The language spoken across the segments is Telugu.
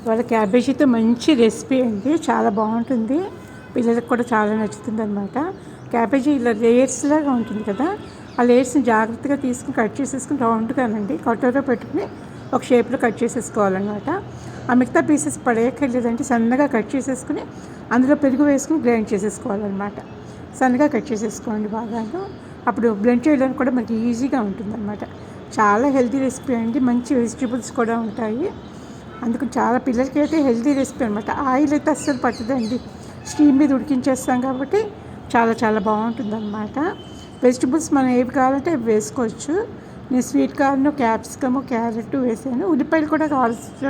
వాళ్ళ క్యాబేజీతో మంచి రెసిపీ అండి, చాలా బాగుంటుంది. పిల్లలకు కూడా చాలా నచ్చుతుంది అనమాట. క్యాబేజీ ఇలా లేయర్స్ లాగా ఉంటుంది కదా, ఆ లేయర్స్ని జాగ్రత్తగా తీసుకుని కట్ చేసేసుకుని రౌండ్గానండి కటోరలో పెట్టుకుని ఒక షేప్లో కట్ చేసేసుకోవాలన్నమాట. ఆ మిగతా పీసెస్ పడేయక్కర్లేదంటే సన్నగా కట్ చేసేసుకుని అందులో పెరుగు వేసుకుని గ్రైండ్ చేసేసుకోవాలన్నమాట. సన్నగా కట్ చేసేసుకోండి బాగాను. అప్పుడు బ్లెండ్ చేయడానికి కూడా మనకి ఈజీగా ఉంటుందన్నమాట. చాలా హెల్తీ రెసిపీ అండి, మంచి వెజిటబుల్స్ కూడా ఉంటాయి. అందుకు చాలా పిల్లలకి అయితే హెల్తీ రెసిపీ అనమాట. ఆయిల్ అయితే అస్సలు పట్టదండి, స్టీమ్ మీద ఉడికించేస్తాం కాబట్టి చాలా చాలా బాగుంటుందన్నమాట. వెజిటబుల్స్ మనం ఏవి కావాలంటే అవి వేసుకోవచ్చు. నేను స్వీట్ కార్న్, క్యాప్సికము, క్యారెట్ వేసాను. ఉల్లిపాయలు కూడా కావాల్సిన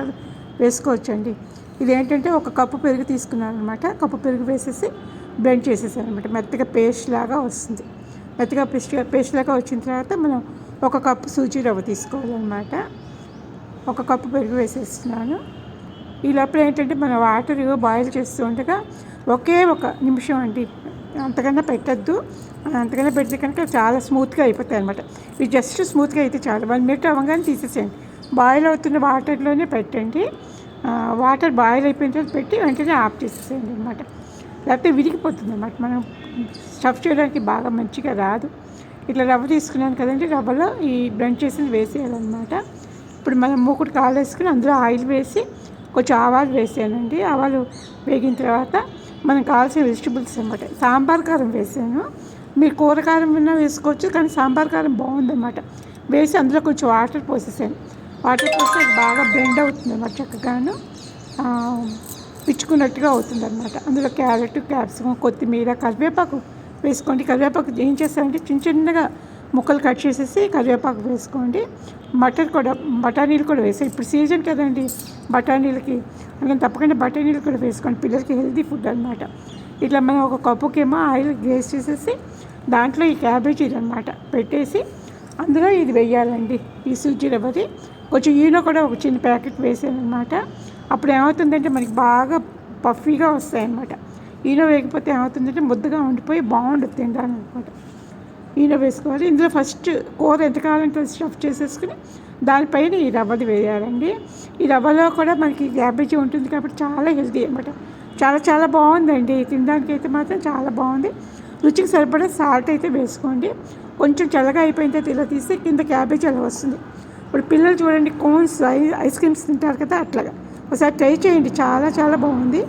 వేసుకోవచ్చు అండి. ఇదేంటంటే ఒక కప్పు పెరుగు తీసుకున్నాను అనమాట. కప్పు పెరుగు వేసేసి బ్లెండ్ చేసేసాను అనమాట. మెత్తగా పేస్ట్ లాగా వస్తుంది. మెత్తగా పేస్ట్ లాగా వచ్చిన తర్వాత మనం ఒక కప్పు సూజీ రవ్వ తీసుకోవాలన్నమాట. ఒక కప్పు పెరుగు వేసేస్తున్నాను. ఈ లోపల ఏంటంటే మన వాటర్ బాయిల్ చేస్తూ ఉండగా ఒకే ఒక నిమిషం అండి, అంతకన్నా పెట్టద్దు. అంతకన్నా పెడితే కనుక చాలా స్మూత్గా అయిపోతాయి అనమాట. ఇవి జస్ట్ స్మూత్గా అయితే చాలు. 1 మినిట్ అవ్వగానే తీసేసేయండి. బాయిల్ అవుతున్న వాటర్లోనే పెట్టండి. వాటర్ బాయిల్ అయిపోయిన తర్వాత పెట్టి వెంటనే ఆఫ్ చేసేసేయండి అనమాట. లేకపోతే విరిగిపోతుంది అనమాట. మనం స్టఫ్ చేయడానికి బాగా మంచిగా రాదు. ఇట్లా రవ్వ తీసుకున్నాను కదండి, రవ్వలో ఈ బ్లెండ్ చేసింది వేసేయాలన్నమాట. ఇప్పుడు మనం మూకుడు కాలేసుకుని అందులో ఆయిల్ వేసి కొంచెం ఆవాలు వేసానండి. ఆవాలు వేగిన తర్వాత మనకు కావాల్సిన వెజిటబుల్స్ అనమాట. సాంబార్ కారం వేసాను. మీరు కూర కారం విన్నా వేసుకోవచ్చు, కానీ సాంబార్ కారం బాగుందన్నమాట. వేసి అందులో కొంచెం వాటర్ పోసేసాను. వాటర్ పోస్తే అది బాగా బ్లెండ్ అవుతుంది అన్నమాట. చక్కగాను పిచ్చుకున్నట్టుగా అవుతుంది అనమాట. అందులో క్యారెట్, క్యాప్సికం, కొత్తిమీర, కరివేపాకు వేసుకోండి. కరివేపాకు ఏం చేస్తారంటే చిన్న చిన్నగా ముక్కలు కట్ చేసేసి కరివేపాకు వేసుకోండి. బఠానీలు కూడా వేసాయి. ఇప్పుడు సీజన్ కదండి బఠానీలకి, అందుకని తప్పకుండా బఠానీలు కూడా వేసుకోండి. పిల్లలకి హెల్తీ ఫుడ్ అనమాట. ఇట్లా మనం ఒక కప్పుకేమో ఆయిల్ గ్రేస్ చేసేసి దాంట్లో ఈ క్యాబేజీలు అనమాట పెట్టేసి అందులో ఇది వేయాలండి, ఈ సూజీ రవ్వది. కొంచెం ఈనో కూడా ఒక చిన్న ప్యాకెట్ వేసాను అనమాట. అప్పుడు ఏమవుతుందంటే మనకి బాగా పఫీగా వస్తాయన్నమాట. ఈనో వేయకపోతే ఏమవుతుందంటే ముద్దగా ఉండిపోయి బాగుంటుంది తినడానికి అనమాట. ఈనో వేసుకోవాలి. ఇందులో ఫస్ట్ కూర ఎంత కావాలంటే స్టఫ్ చేసేసుకుని దానిపైన ఈ రవ్వది వేయాలండి. ఈ రవ్వలో కూడా మనకి క్యాబేజీ ఉంటుంది కాబట్టి చాలా హెల్తీ అనమాట. చాలా చాలా బాగుందండి. తినడానికి అయితే మాత్రం చాలా బాగుంది. రుచికి సరిపడా సాల్ట్ అయితే వేసుకోండి. కొంచెం చల్లగా అయిపోయిన తర్వాత ఇలా తీస్తే కింద క్యాబేజీ అలా వస్తుంది. ఇప్పుడు పిల్లలు చూడండి కోన్స్ ఐస్ క్రీమ్స్ తింటారు కదా, అట్లాగా ఒకసారి ట్రై చేయండి. చాలా చాలా బాగుంది.